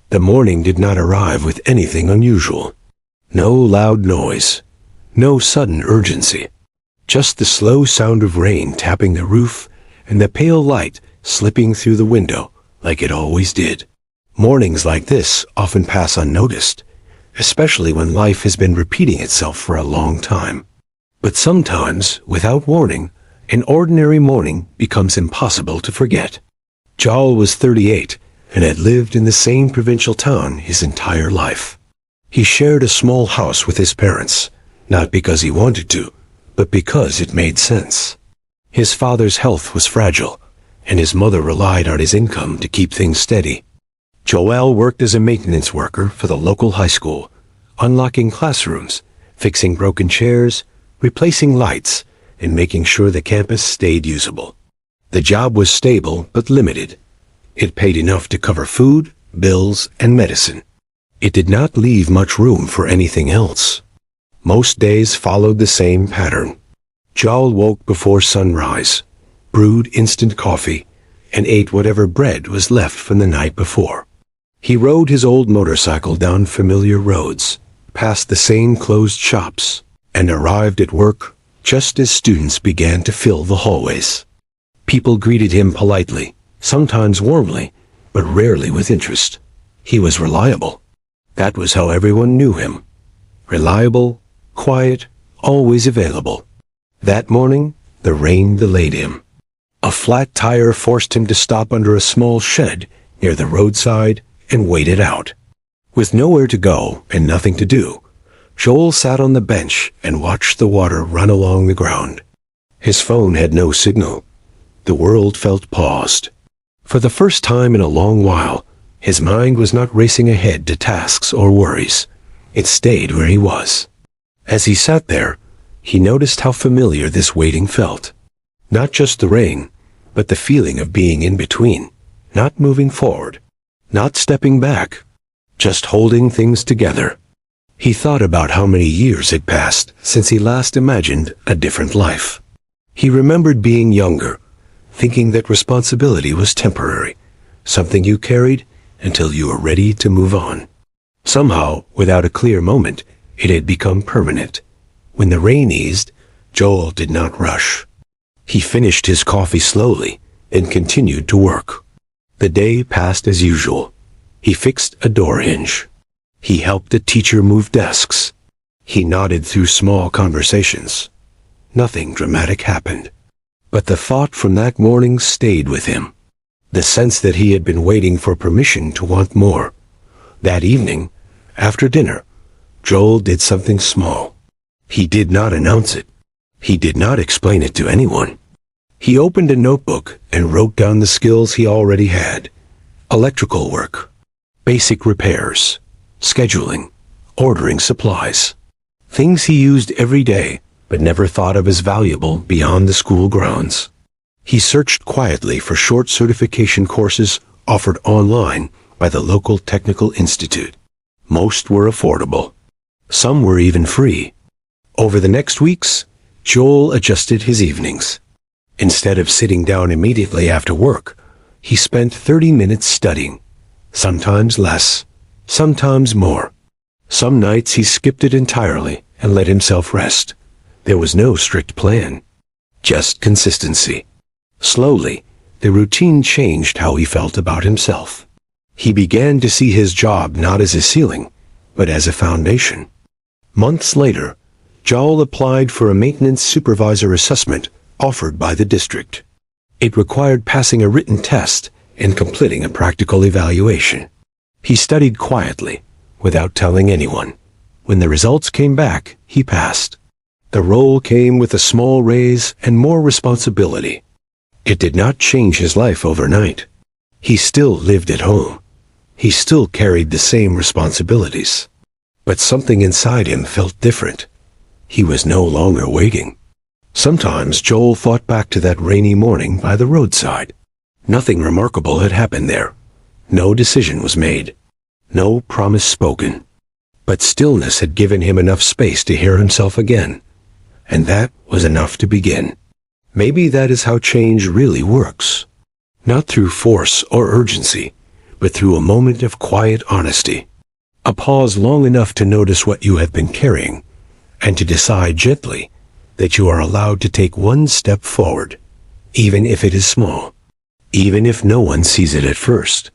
The morning did not arrive with anything unusual. No loud noise, no sudden urgency. Just the slow sound of rain tapping the roof and the pale light slipping through the window like it always did. Mornings like this often pass unnoticed, especially when life has been repeating itself for a long time. But sometimes, without warning, an ordinary morning becomes impossible to forget. Joel was 38 and had lived in the same provincial town his entire life. He shared a small house with his parents, not because he wanted to, but because it made sense. His father's health was fragile, and his mother relied on his income to keep things steady. Joel worked as a maintenance worker for the local high school, unlocking classrooms, fixing broken chairs, replacing lights, and making sure the campus stayed usable. The job was stable but limited. It paid enough to cover food, bills, and medicine. It did not leave much room for anything else. Most days followed the same pattern. Joel woke before sunrise, brewed instant coffee, and ate whatever bread was left from the night before. He rode his old motorcycle down familiar roads, past the same closed shops, and arrived at work just as students began to fill the hallways. People greeted him politely, sometimes warmly, but rarely with interest. He was reliable. That was how everyone knew him. Reliable, quiet, always available. That morning, the rain delayed him. A flat tire forced him to stop under a small shed near the roadside and wait it out. With nowhere to go and nothing to do, Joel sat on the bench and watched the water run along the ground. His phone had no signal. The world felt paused. For the first time in a long while, his mind was not racing ahead to tasks or worries. It stayed where he was. As he sat there, he noticed how familiar this waiting felt. Not just the rain, but the feeling of being in between, not moving forward, not stepping back, just holding things together. He thought about how many years had passed since he last imagined a different life. He remembered being younger, thinking that responsibility was temporary, something you carried until you were ready to move on. Somehow, without a clear moment, it had become permanent. When the rain eased, Joel did not rush. He finished his coffee slowly and continued to work. The day passed as usual. He fixed a door hinge. He helped a teacher move desks. He nodded through small conversations. Nothing dramatic happened. But the thought from that morning stayed with him. The sense that he had been waiting for permission to want more. That evening, after dinner, Joel did something small. He did not announce it. He did not explain it to anyone. He opened a notebook and wrote down the skills he already had. Electrical work, basic repairs, scheduling, ordering supplies. Things he used every day, but never thought of as valuable beyond the school grounds. He searched quietly for short certification courses offered online by the local technical institute. Most were affordable. Some were even free. Over the next weeks, Joel adjusted his evenings. Instead of sitting down immediately after work, he spent 30 minutes studying, sometimes less, sometimes more. Some nights he skipped it entirely and let himself rest. There was no strict plan, just consistency. Slowly, the routine changed how he felt about himself. He began to see his job not as a ceiling, but as a foundation. Months later, Joel applied for a maintenance supervisor assessment offered by the district. It required passing a written test and completing a practical evaluation. He studied quietly, without telling anyone. When the results came back, he passed. The role came with a small raise and more responsibility. It did not change his life overnight. He still lived at home. He still carried the same responsibilities. But something inside him felt different. He was no longer waiting. Sometimes Joel thought back to that rainy morning by the roadside. Nothing remarkable had happened there. No decision was made. No promise spoken. But stillness had given him enough space to hear himself again. And that was enough to begin. Maybe that is how change really works. Not through force or urgency, but through a moment of quiet honesty. A pause long enough to notice what you have been carrying, and to decide gently that you are allowed to take one step forward, even if it is small, even if no one sees it at first.